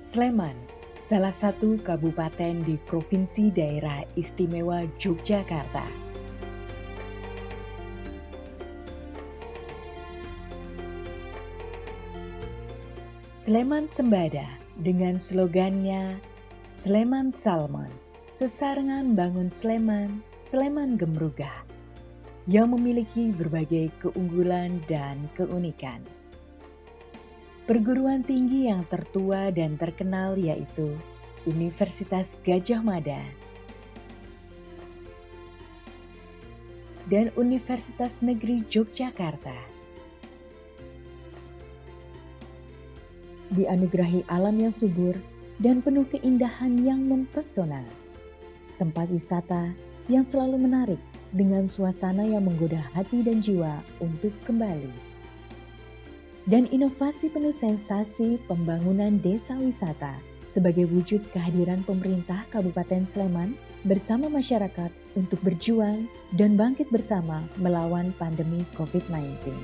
Sleman, salah satu kabupaten di Provinsi Daerah Istimewa Yogyakarta. Sleman Sembada dengan slogannya Sleman Salmon, sesarengan bangun Sleman, Sleman Gemrugah, yang memiliki berbagai keunggulan dan keunikan. Perguruan tinggi yang tertua dan terkenal yaitu Universitas Gadjah Mada dan Universitas Negeri Yogyakarta. Dianugerahi alam yang subur dan penuh keindahan yang mempesona. Tempat wisata yang selalu menarik dengan suasana yang menggoda hati dan jiwa untuk kembali. Dan inovasi penuh sensasi pembangunan desa wisata sebagai wujud kehadiran pemerintah Kabupaten Sleman bersama masyarakat untuk berjuang dan bangkit bersama melawan pandemi COVID-19.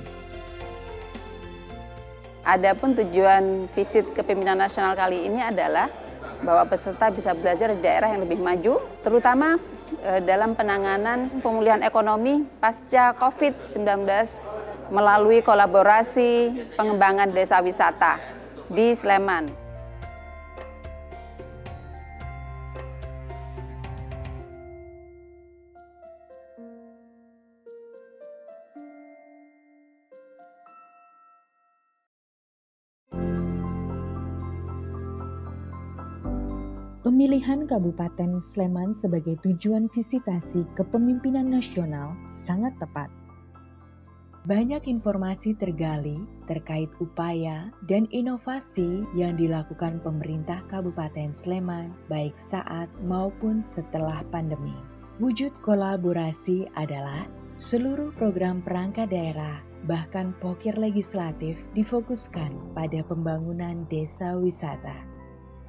Adapun tujuan visit kepemimpinan nasional kali ini adalah bahwa peserta bisa belajar di daerah yang lebih maju, terutama dalam penanganan pemulihan ekonomi pasca COVID-19 melalui kolaborasi pengembangan desa wisata di Sleman. Pemilihan Kabupaten Sleman sebagai tujuan visitasi kepemimpinan nasional sangat tepat. Banyak informasi tergali terkait upaya dan inovasi yang dilakukan pemerintah Kabupaten Sleman baik saat maupun setelah pandemi. Wujud kolaborasi adalah seluruh program perangkat daerah bahkan pokir legislatif difokuskan pada pembangunan desa wisata.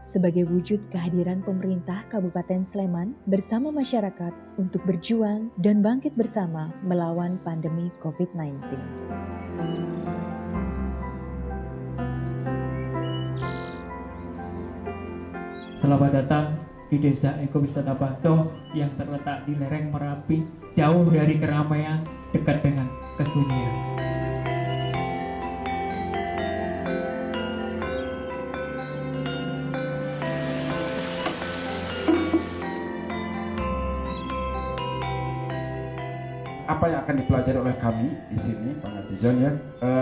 Sebagai wujud kehadiran pemerintah Kabupaten Sleman bersama masyarakat untuk berjuang dan bangkit bersama melawan pandemi COVID-19. Selamat datang di Desa Ekowisata Pancoh yang terletak di lereng Merapi, jauh dari keramaian, dekat dengan kesunyian. Apa yang akan dipelajari oleh kami di sini, Pak Natijon ya,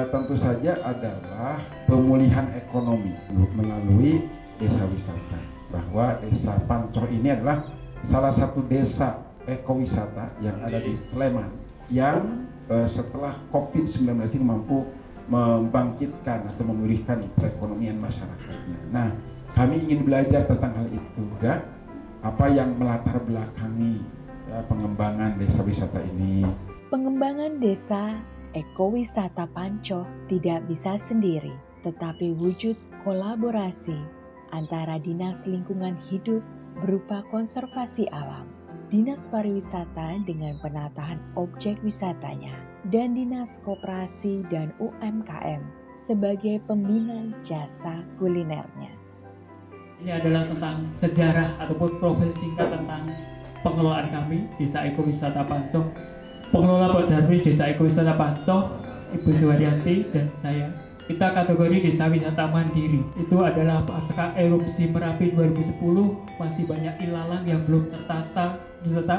tentu saja adalah pemulihan ekonomi melalui desa wisata. Bahwa desa Pancoh ini adalah salah satu desa ekowisata yang ada di Sleman yang setelah COVID-19 ini mampu membangkitkan atau memulihkan perekonomian masyarakatnya. Nah, kami ingin belajar tentang hal itu juga, apa yang melatar belakangi pengembangan desa wisata ini. Pengembangan desa ekowisata Pancoh tidak bisa sendiri, tetapi wujud kolaborasi antara Dinas Lingkungan Hidup berupa konservasi alam, Dinas Pariwisata dengan penataan objek wisatanya, dan Dinas Koperasi dan UMKM sebagai pembina jasa kulinernya. Ini adalah tentang sejarah ataupun profil singkat tentang pengelolaan kami Desa Ekowisata Pancoh. Pengelola Darwis Desa Ekowisata Pancoh, Ibu Suwaryanti dan saya, kita kategori desa wisata mandiri. Itu adalah pasca erupsi Merapi 2010, masih banyak ilalang yang belum ditata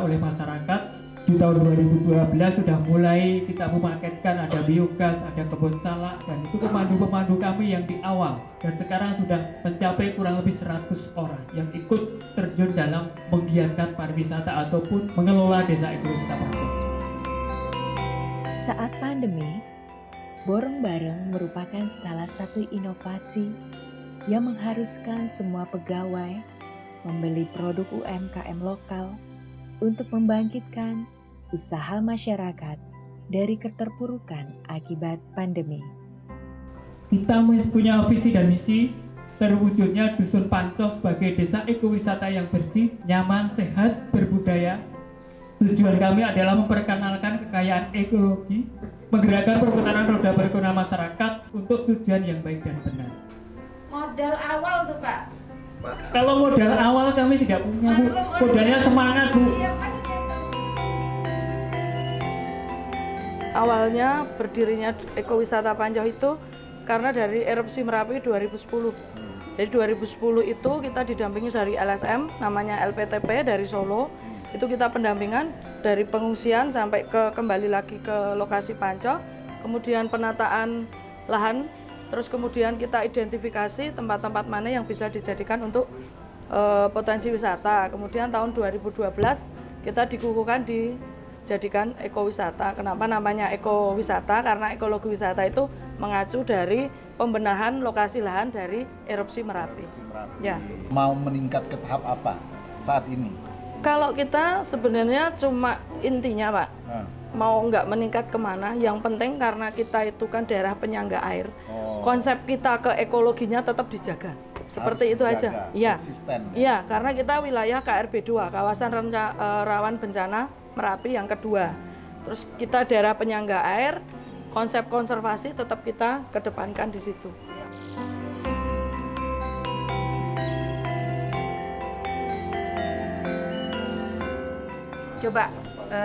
oleh masyarakat. Di tahun 2012 sudah mulai kita memarketkan, ada biogas, ada kebun salak, dan itu pemandu-pemandu kami yang di awal. Dan sekarang sudah mencapai kurang lebih 100 orang yang ikut terjun dalam menggiatkan pariwisata ataupun mengelola desa ekowisata Pancoh. Saat pandemi, Borong Bareng merupakan salah satu inovasi yang mengharuskan semua pegawai membeli produk UMKM lokal untuk membangkitkan usaha masyarakat dari keterpurukan akibat pandemi. Kita punya visi dan misi terwujudnya Dusun Pancoh sebagai desa ekowisata yang bersih, nyaman, sehat, berbudaya. Tujuan kami adalah memperkenalkan kekayaan ekologi, menggerakkan perputaran roda perekonomian masyarakat untuk tujuan yang baik dan benar. Modal awal tuh Pak, Kalau modal awal kami tidak punya, Bu. Modalnya semangat, Bu. Awalnya berdirinya Ekowisata Pancoh itu karena dari erupsi Merapi 2010. Jadi 2010 itu kita didampingi dari LSM, namanya LPTP dari Solo. Itu kita pendampingan dari pengungsian sampai kembali lagi ke lokasi Pancoh. Kemudian penataan lahan, terus kemudian kita identifikasi tempat-tempat mana yang bisa dijadikan untuk potensi wisata. Kemudian tahun 2012 kita dikukuhkan dijadikan ekowisata. Kenapa namanya ekowisata? Karena ekologi wisata itu mengacu dari pembenahan lokasi lahan dari erupsi Merapi. Ya. Mau meningkat ke tahap apa saat ini? Kalau kita sebenarnya cuma intinya, Pak. Mau nggak meningkat kemana, yang penting karena kita itu kan daerah penyangga air, konsep kita ke ekologinya tetap dijaga. Seperti itu aja. Iya. Iya, karena kita wilayah KRB 2, kawasan rawan bencana Merapi yang kedua. Terus kita daerah penyangga air, konsep konservasi tetap kita kedepankan di situ. Coba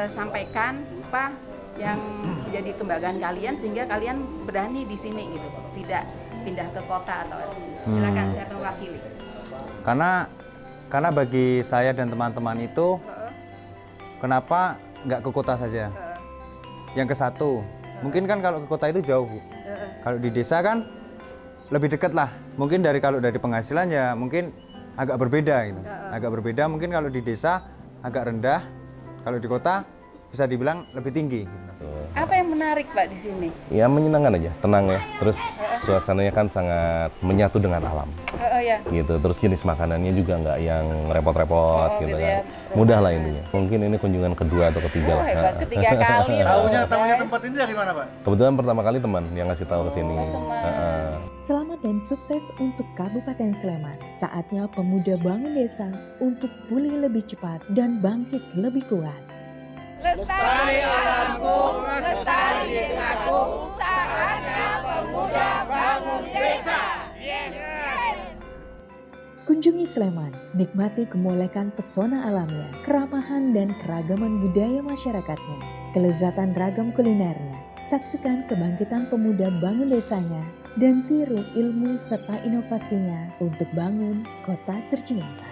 sampaikan apa yang menjadi kebanggaan kalian sehingga kalian berani di sini gitu, tidak pindah ke kota atau silakan siapa mewakili. Karena bagi saya dan teman-teman itu kenapa nggak ke kota saja? Yang ke satu, mungkin kan kalau ke kota itu jauh, Bu. Kalau di desa kan lebih dekat lah. Mungkin kalau dari penghasilan ya mungkin agak berbeda gitu. Agak berbeda, mungkin kalau di desa agak rendah, kalau di kota bisa dibilang lebih tinggi. Gitu. Apa yang menarik, Pak, di sini? Ya menyenangkan aja, tenang ya. Terus suasananya kan sangat menyatu dengan alam. Ya. Gitu. Terus jenis makanannya juga nggak yang repot-repot gitu kan. Mudah lah intinya. Mungkin ini kunjungan kedua atau ketiga lah. Hebat, ketiga kali. Tahunya tempat ini dari mana, Pak? Kebetulan pertama kali teman yang ngasih tahu ke sini. Selamat dan sukses untuk Kabupaten Sleman. Saatnya pemuda bangun desa untuk pulih lebih cepat dan bangkit lebih kuat. Lestari alamku, lestari desaku, saatnya pemuda bangun desa. Kunjungi Sleman, nikmati kemolekan pesona alamnya, keramahan dan keragaman budaya masyarakatnya, kelezatan ragam kulinernya. Saksikan kebangkitan pemuda bangun desanya dan tiru ilmu serta inovasinya untuk bangun kota tercinta.